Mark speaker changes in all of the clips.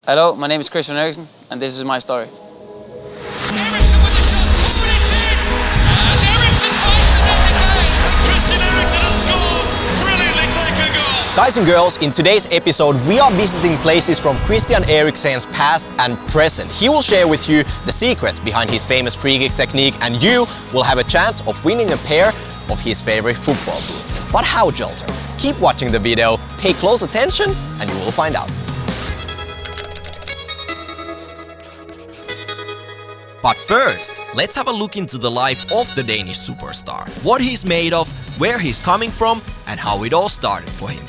Speaker 1: Hello, my name is Christian Eriksen, and this is my story.
Speaker 2: Eriksen with the shot, pulled it in! As Eriksen finds the net again! Christian Eriksen has scored! Brilliantly taken goal!
Speaker 3: Guys and girls, in today's episode we are visiting places from Christian Eriksen's past and present. He will share with you the secrets behind his famous free kick technique, and you will have a chance of winning a pair of his favorite football boots. But how, Joltter? Keep watching the video, pay close attention, and you will find out. But first, let's have a look into the life of the Danish superstar. What he's made of, where he's coming from, and how it all started for him.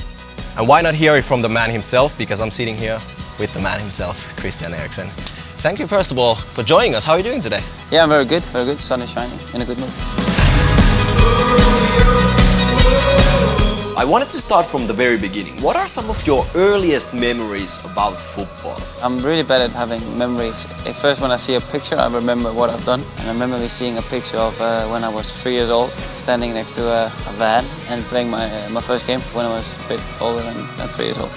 Speaker 3: And why not hear it from the man himself, because I'm sitting here with the man himself, Christian Eriksen. Thank you first of all for joining us. How are you doing today?
Speaker 1: Yeah, I'm very good, very good. Sun is shining, in a good mood.
Speaker 3: I wanted to start from the very beginning. What are some of your earliest memories about football?
Speaker 1: I'm really bad at having memories. At first, when I see a picture, I remember what I've done. And I remember me seeing a picture of when I was 3 years old, standing next to a van and playing my first game when I was a bit older than 3 years old.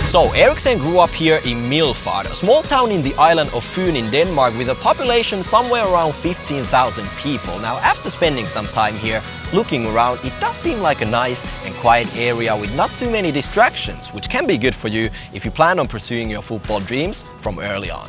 Speaker 3: So, Eriksen grew up here in Middelfart, a small town in the island of Fyn in Denmark with a population somewhere around 15,000 people. Now, after spending some time here, looking around, it does seem like a nice and quiet area with not too many distractions, which can be good for you if you plan on pursuing your football dreams from early on.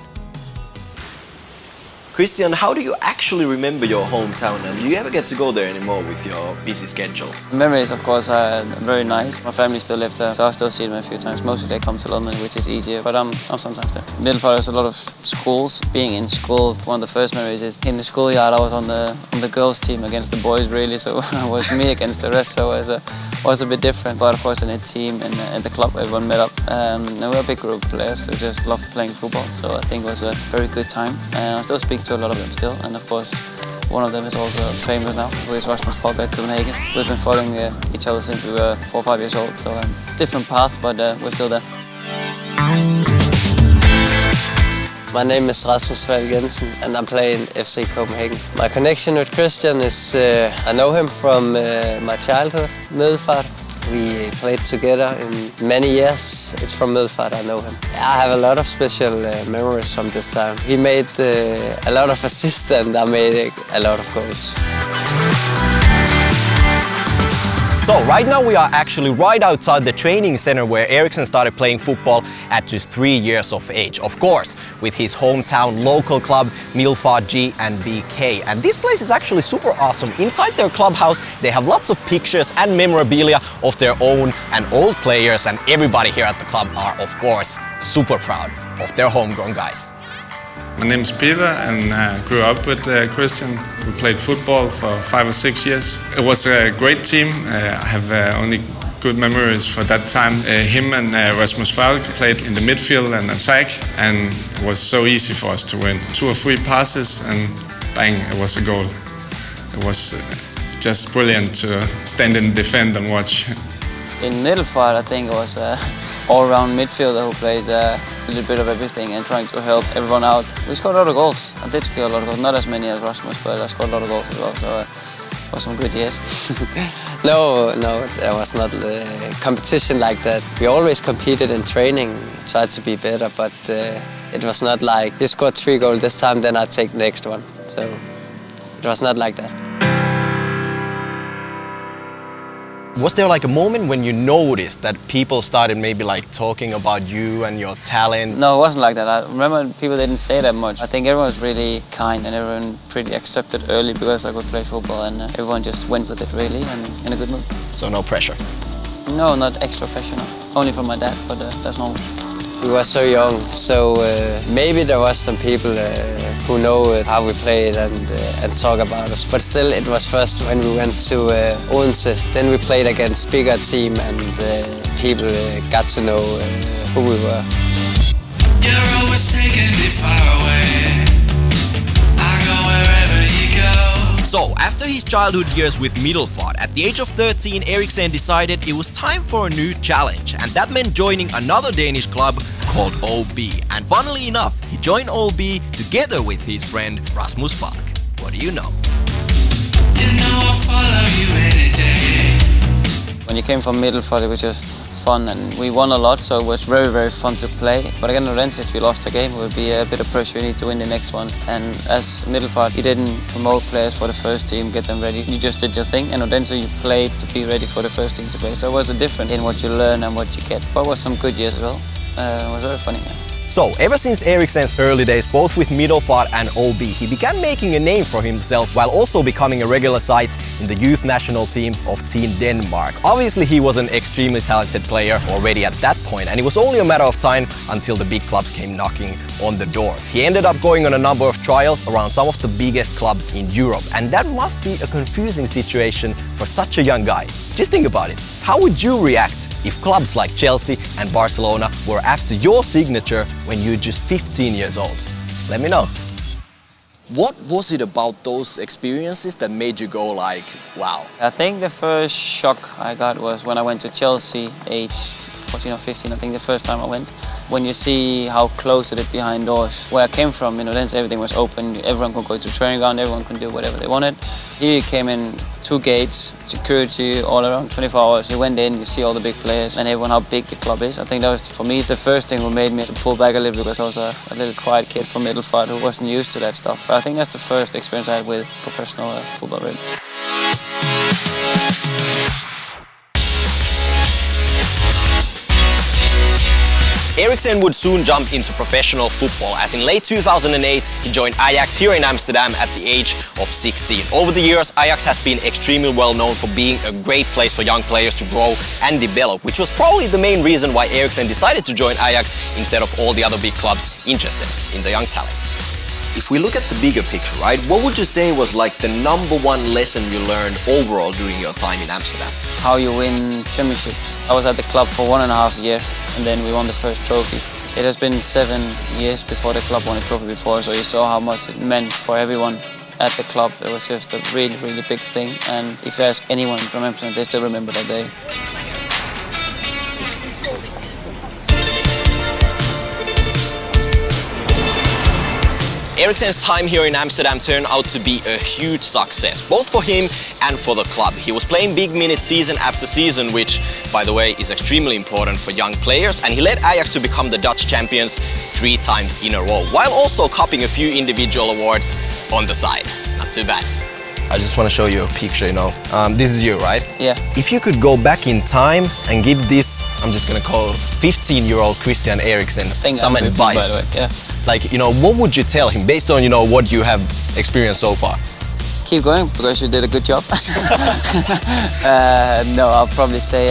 Speaker 3: Christian, how do you actually remember your hometown, and do you ever get to go there anymore with your busy schedule?
Speaker 1: Memories, of course, are very nice. My family still live there, so I still see them a few times. Mostly they come to London, which is easier, but I'm sometimes there. Middelfart has a lot of schools. Being in school, one of the first memories is in the schoolyard. I was on the girls' team against the boys, really, so it was me against the rest, so it was a bit different. But of course, in a team and the club, everyone met up. And we're a big group of players who just love playing football, so I think it was a very good time. I still speak to a lot of them still, and of course one of them is also famous now, who is Rasmus Falk at Copenhagen. We've been following each other since we were 4 or 5 years old, so different path, but we're still there.
Speaker 4: My name is Rasmus Falk and I'm playing FC Copenhagen. My connection with Christian is I know him from my childhood, Middelfart. We played together in many years. It's from Middelfart, I know him. I have a lot of special memories from this time. He made a lot of assists and I made a lot of goals.
Speaker 3: So right now we are actually right outside the training center where Eriksen started playing football at just 3 years of age. Of course, with his hometown local club, Middelfart G and BK. And this place is actually super awesome. Inside their clubhouse, they have lots of pictures and memorabilia of their own and old players, and everybody here at the club are, of course, super proud of their homegrown guys.
Speaker 5: My name is Peter and I grew up with Christian. We played football for 5 or 6 years. It was a great team. I have only good memories for that time. Him and Rasmus Falk played in the midfield and attack, and it was so easy for us to win. 2 or 3 passes and bang, it was a goal. It was just brilliant to stand and defend and watch.
Speaker 1: In Middelfart, I think it was all-round midfielder who plays a little bit of everything and trying to help everyone out. We scored a lot of goals. I did score a lot of goals, not as many as Rasmus, but I scored a lot of goals as well, so it was some good years.
Speaker 4: No, there was not a competition like that. We always competed in training, tried to be better, but it was not like, you scored 3 goals this time, then I take the next one. So it was not like that.
Speaker 3: Was there like a moment when you noticed that people started maybe like talking about you and your talent?
Speaker 1: No, it wasn't like that. I remember people didn't say that much. I think everyone was really kind and everyone pretty accepted early because I could play football, and everyone just went with it really and in a good mood.
Speaker 3: So no pressure?
Speaker 1: No, not extra pressure, no. Only from my dad, but that's normal.
Speaker 4: We were so young, so maybe there was some people who know how we played and talk about us. But still, it was first when we went to Odense. Then we played against bigger team, and people got to know who we were.
Speaker 2: You're always taking me far away. I go wherever you go.
Speaker 3: So, after his childhood years with Middelfart, at the age of 13, Eriksen decided it was time for a new challenge, and that meant joining another Danish club called OB. And funnily enough, he joined OB together with his friend Rasmus Falk. What do you know?
Speaker 2: You know I'll follow you any day.
Speaker 1: When you came from Middelfart, it was just fun, and we won a lot, so it was very, very fun to play. But again, Odense, if you lost a game, it would be a bit of pressure. You need to win the next one. And as Middelfart, you didn't promote players for the first team, get them ready. You just did your thing. And Odense, you played to be ready for the first team to play. So it was a difference in what you learn and what you get. But it was some good years as well. It was very funny. Yeah.
Speaker 3: So, ever since Eriksen's early days, both with Middelfart and OB, he began making a name for himself while also becoming a regular sight in the youth national teams of Team Denmark. Obviously, he was an extremely talented player already at that point, and it was only a matter of time until the big clubs came knocking on the doors. He ended up going on a number of trials around some of the biggest clubs in Europe, and that must be a confusing situation for such a young guy. Just think about it. How would you react if clubs like Chelsea and Barcelona were after your signature when you're just 15 years old? Let me know. What was it about those experiences that made you go like, wow?
Speaker 1: I think the first shock I got was when I went to Chelsea, age 14 or 15, I think the first time I went. When you see how close it is behind doors. Where I came from, then everything was open. Everyone could go to training ground, everyone could do whatever they wanted. Here you came in 2 gates, security all around 24 hours. You went in, you see all the big players and everyone how big the club is. I think that was, for me, the first thing that made me to pull back a little, because I was a little quiet kid from Middelfart who wasn't used to that stuff. But I think that's the first experience I had with professional football, really.
Speaker 3: Eriksen would soon jump into professional football, as in late 2008 he joined Ajax here in Amsterdam at the age of 16. Over the years, Ajax has been extremely well known for being a great place for young players to grow and develop, which was probably the main reason why Eriksen decided to join Ajax instead of all the other big clubs interested in the young talent. If we look at the bigger picture, right, what would you say was like the #1 lesson you learned overall during your time in Amsterdam?
Speaker 1: How you win championships. I was at the club for 1.5 years and then we won the first trophy. It has been 7 years before the club won a trophy before, so you saw how much it meant for everyone at the club. It was just a really, really big thing, and if you ask anyone from Amsterdam, they still remember that day.
Speaker 3: Eriksen's time here in Amsterdam turned out to be a huge success, both for him and for the club. He was playing big minutes season after season, which, by the way, is extremely important for young players, and he led Ajax to become the Dutch champions 3 times in a row, while also cupping a few individual awards on the side. Not too bad. I just want to show you a picture, this is you, right?
Speaker 1: Yeah.
Speaker 3: If you could go back in time and give this, I'm just gonna call 15-year-old Christian Eriksen some advice. By the way.
Speaker 1: Yeah.
Speaker 3: Like, what would you tell him based on, what you have experienced so far?
Speaker 1: Keep going, because you did a good job. No, I'll probably say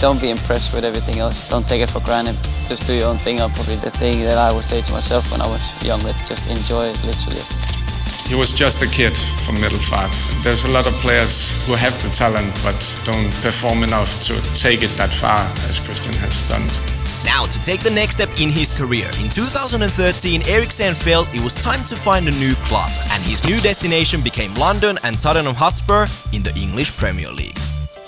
Speaker 1: don't be impressed with everything else. Don't take it for granted. Just do your own thing. Probably the thing that I would say to myself when I was younger. Just enjoy it, literally.
Speaker 5: He was just a kid from Middelfart. There's a lot of players who have the talent but don't perform enough to take it that far as Christian has done.
Speaker 3: Now, to take the next step in his career, in 2013 Eriksen felt it was time to find a new club, and his new destination became London and Tottenham Hotspur in the English Premier League.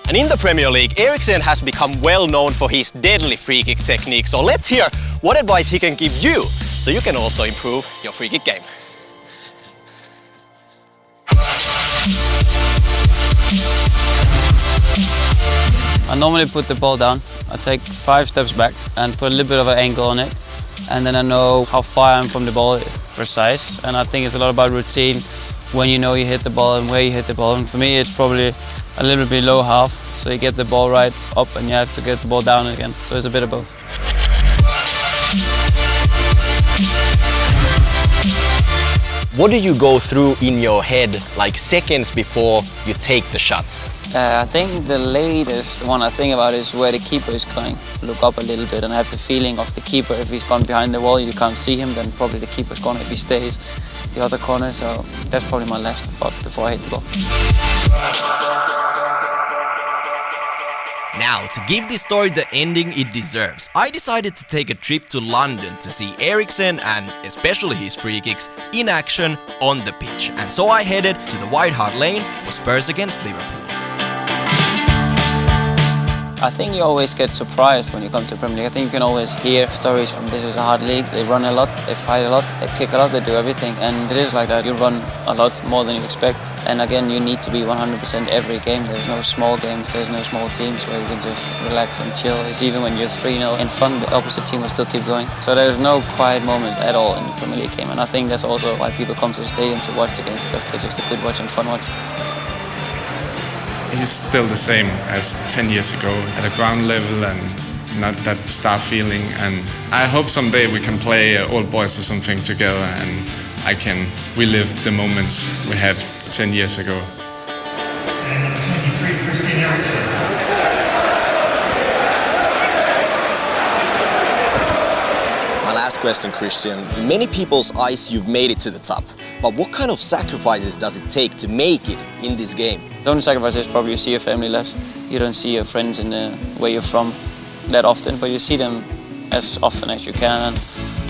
Speaker 3: And in the Premier League, Eriksen has become well known for his deadly free kick technique, so let's hear what advice he can give you, so you can also improve your free kick game.
Speaker 1: I normally put the ball down. I take 5 steps back and put a little bit of an angle on it, and then I know how far I'm from the ball, precise. And I think it's a lot about routine, when you know you hit the ball and where you hit the ball. And for me, it's probably a little bit below half, so you get the ball right up and you have to get the ball down again. So it's a bit of both.
Speaker 3: What do you go through in your head, like seconds before you take the shot?
Speaker 1: I think the latest one I think about is where the keeper is going. Look up a little bit and have the feeling of the keeper. If he's gone behind the wall, you can't see him, then probably the keeper's gone. If he stays the other corner, so that's probably my last thought before I hit the ball.
Speaker 3: Now, to give this story the ending it deserves, I decided to take a trip to London to see Eriksen and especially his free kicks in action on the pitch. And so I headed to the White Hart Lane for Spurs against Liverpool.
Speaker 1: I think you always get surprised when you come to Premier League. I think you can always hear stories from this is a hard league. They run a lot, they fight a lot, they kick a lot, they do everything. And it is like that. You run a lot more than you expect. And again, you need to be 100% every game. There's no small games, there's no small teams where you can just relax and chill. It's even when you're 3-0 in front, the opposite team will still keep going. So there's no quiet moments at all in the Premier League game. And I think that's also why people come to the stadium to watch the games, because they're just a good watch and fun watch.
Speaker 5: He's still the same as 10 years ago at a ground level and not that star feeling. And I hope someday we can play Old Boys or something together and I can relive the moments we had 10 years ago.
Speaker 2: And number 23, Christian Eriksen.
Speaker 3: My last question, Christian. In many people's eyes, you've made it to the top. But what kind of sacrifices does it take to make it in this game?
Speaker 1: The only sacrifice is probably you see your family less. You don't see your friends in where you're from that often, but you see them as often as you can. And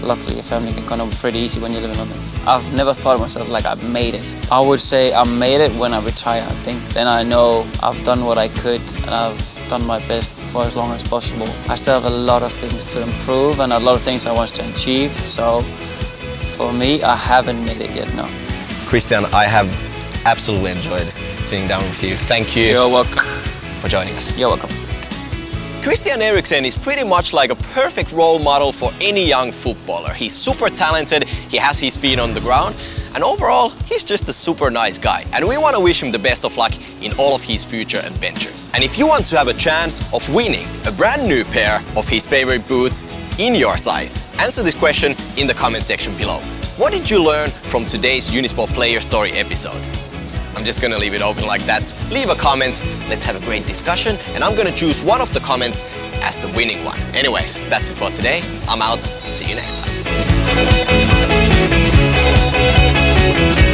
Speaker 1: luckily, your family can come up pretty easy when you live in London. I've never thought of myself like I've made it. I would say I made it when I retire, I think. Then I know I've done what I could and I've done my best for as long as possible. I still have a lot of things to improve and a lot of things I want to achieve. So for me, I haven't made it yet, no.
Speaker 3: Christian, I have absolutely enjoyed sitting down with you. Thank you.
Speaker 1: You're welcome.
Speaker 3: For joining us.
Speaker 1: You're welcome.
Speaker 3: Christian Eriksen is pretty much like a perfect role model for any young footballer. He's super talented, he has his feet on the ground, and overall, he's just a super nice guy. And we want to wish him the best of luck in all of his future adventures. And if you want to have a chance of winning a brand new pair of his favorite boots in your size, answer this question in the comment section below. What did you learn from today's Unisport Player Story episode? I'm just gonna leave it open like that. Leave a comment, let's have a great discussion, and I'm gonna choose one of the comments as the winning one. Anyways, that's it for today. I'm out. See you next time.